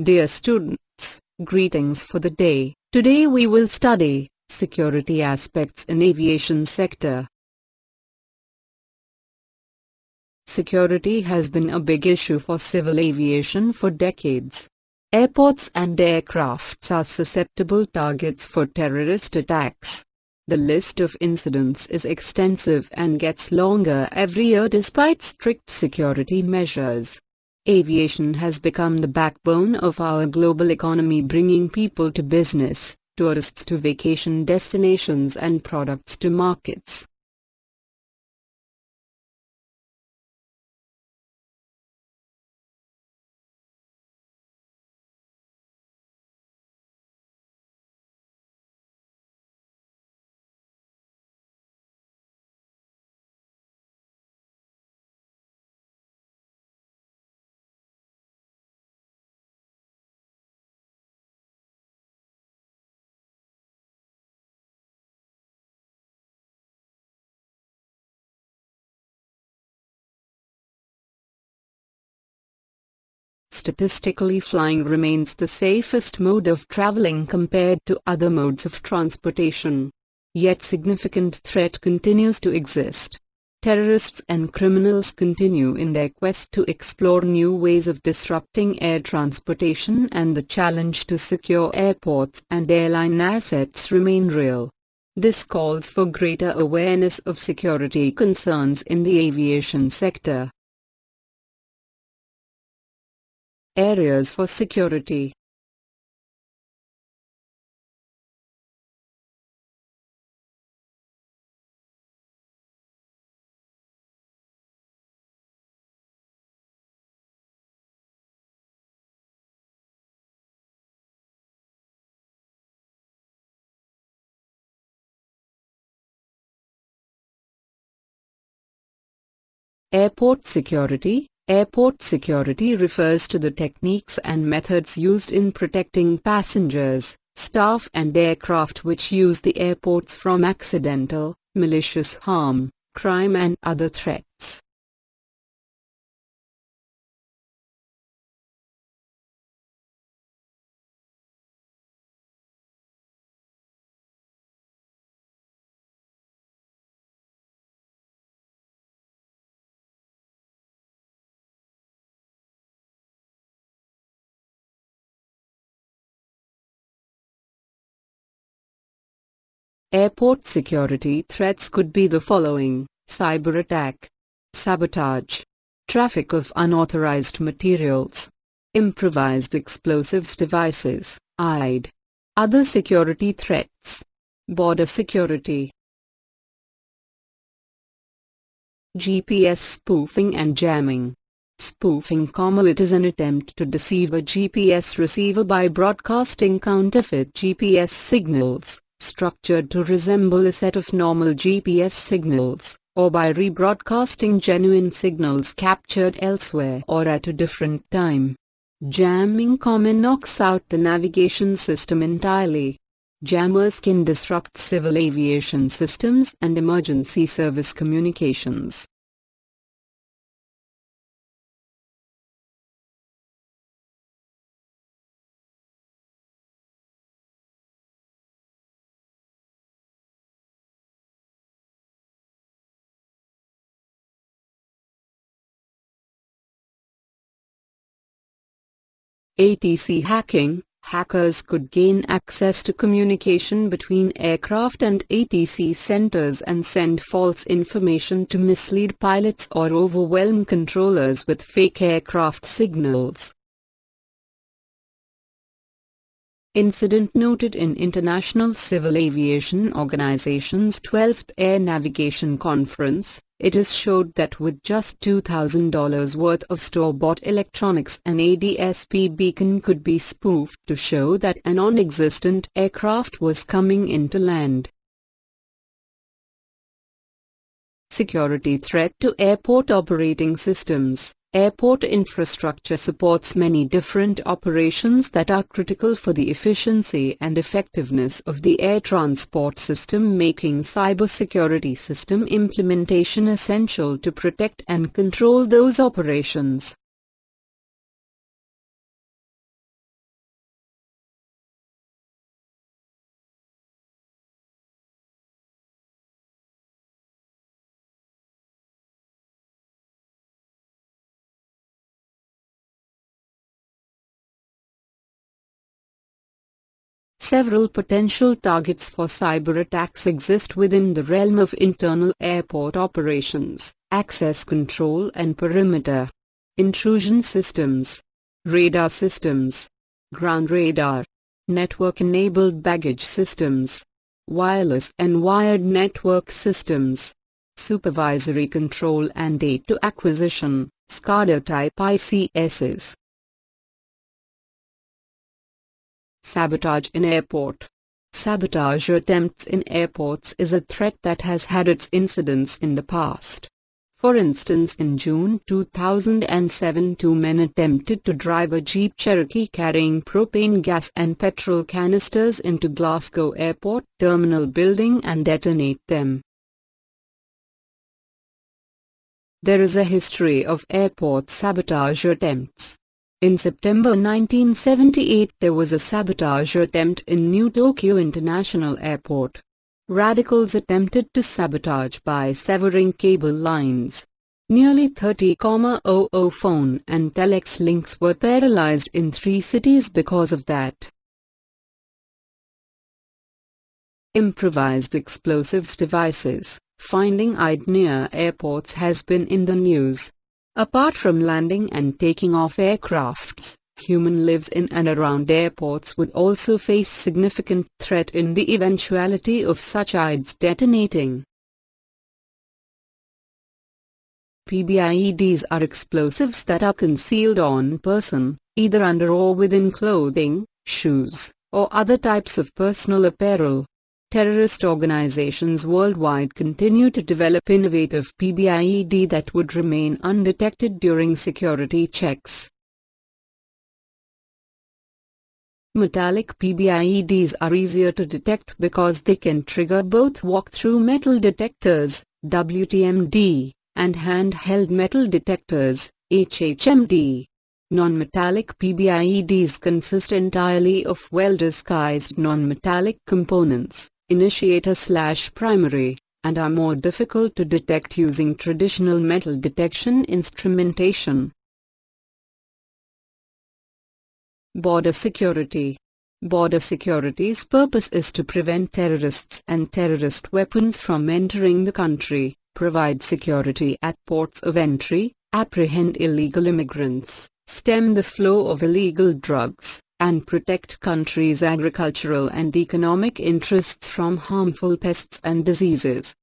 Dear students, greetings for the day. Today we will study security aspects in aviation sector. Security has been a big issue for civil aviation for decades. Airports and aircrafts are susceptible targets for terrorist attacks. The list of incidents is extensive and gets longer every year despite strict security measures. Aviation has become the backbone of our global economy, bringing people to business, tourists to vacation destinations and products to markets. Statistically, flying remains the safest mode of traveling compared to other modes of transportation. Yet significant threat continues to exist. Terrorists and criminals continue in their quest to explore new ways of disrupting air transportation, and the challenge to secure airports and airline assets remain real. This calls for greater awareness of security concerns in the aviation sector. Areas for security. Airport security. Airport security refers to the techniques and methods used in protecting passengers, staff and aircraft which use the airports from accidental, malicious harm, crime and other threats. Airport security threats could be the following: cyber attack, sabotage, traffic of unauthorized materials, improvised explosives devices, IED. Other security threats. Border security. GPS spoofing and jamming. Spoofing, it is an attempt to deceive a GPS receiver by broadcasting counterfeit GPS signals, structured to resemble a set of normal GPS signals, or by rebroadcasting genuine signals captured elsewhere or at a different time. Jamming knocks out the navigation system entirely. Jammers can disrupt civil aviation systems and emergency service communications. ATC hacking. Hackers could gain access to communication between aircraft and ATC centers and send false information to mislead pilots or overwhelm controllers with fake aircraft signals. Incident noted in International Civil Aviation Organization's 12th Air Navigation Conference. It is showed that with just $2,000 worth of store-bought electronics, an ADS-B beacon could be spoofed to show that a non-existent aircraft was coming into land. Security threat to airport operating systems. Airport infrastructure supports many different operations that are critical for the efficiency and effectiveness of the air transport system, making cybersecurity system implementation essential to protect and control those operations. Several potential targets for cyber attacks exist within the realm of internal airport operations, access control and perimeter, intrusion systems, radar systems, ground radar, network-enabled baggage systems, wireless and wired network systems, supervisory control and data acquisition, SCADA-type ICSs. Sabotage in airport. Sabotage attempts in airports is a threat that has had its incidents in the past. For instance, in June 2007, 2 men attempted to drive a Jeep Cherokee carrying propane gas and petrol canisters into Glasgow Airport terminal building and detonate them. There is a history of airport sabotage attempts. In September 1978, there was a sabotage attempt in New Tokyo International Airport. Radicals attempted to sabotage by severing cable lines. Nearly 30,000 phone and telex links were paralyzed in 3 cities because of that. Improvised explosives devices. Finding ID near airports has been in the news. Apart from landing and taking off aircrafts, human lives in and around airports would also face significant threat in the eventuality of such IDs detonating. PBIEDs are explosives that are concealed on person, either under or within clothing, shoes, or other types of personal apparel. Terrorist organizations worldwide continue to develop innovative PBIED that would remain undetected during security checks. Metallic PBIEDs are easier to detect because they can trigger both walk-through metal detectors, WTMD, and handheld metal detectors, HHMD. Non-metallic PBIEDs consist entirely of well-disguised non-metallic components, initiator/primary, and are more difficult to detect using traditional metal detection instrumentation. Border security. Border security's purpose is to prevent terrorists and terrorist weapons from entering the country, provide security at ports of entry, apprehend illegal immigrants, stem the flow of illegal drugs, and protect countries' agricultural and economic interests from harmful pests and diseases.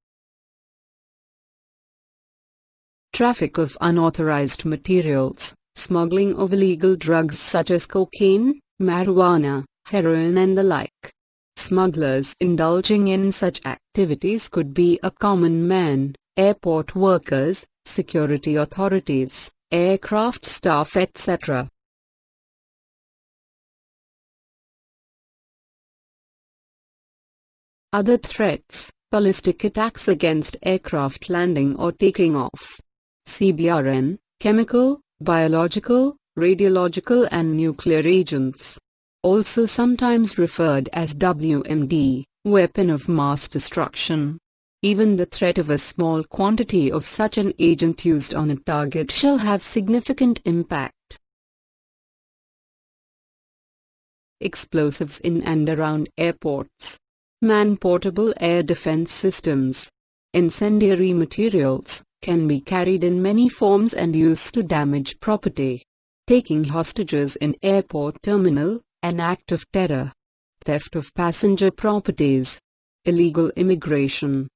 Traffic of unauthorized materials. Smuggling of illegal drugs such as cocaine, marijuana, heroin and the like. Smugglers indulging in such activities could be a common man, airport workers, security authorities, aircraft staff, etc. Other threats. Ballistic attacks against aircraft landing or taking off. CBRN, chemical, biological, radiological and nuclear agents. Also sometimes referred as WMD, weapon of mass destruction. Even the threat of a small quantity of such an agent used on a target shall have significant impact. Explosives in and around airports. Man-portable air defense systems. Incendiary materials can be carried in many forms and used to damage property. Taking hostages in airport terminal, an act of terror. Theft of passenger properties. Illegal immigration.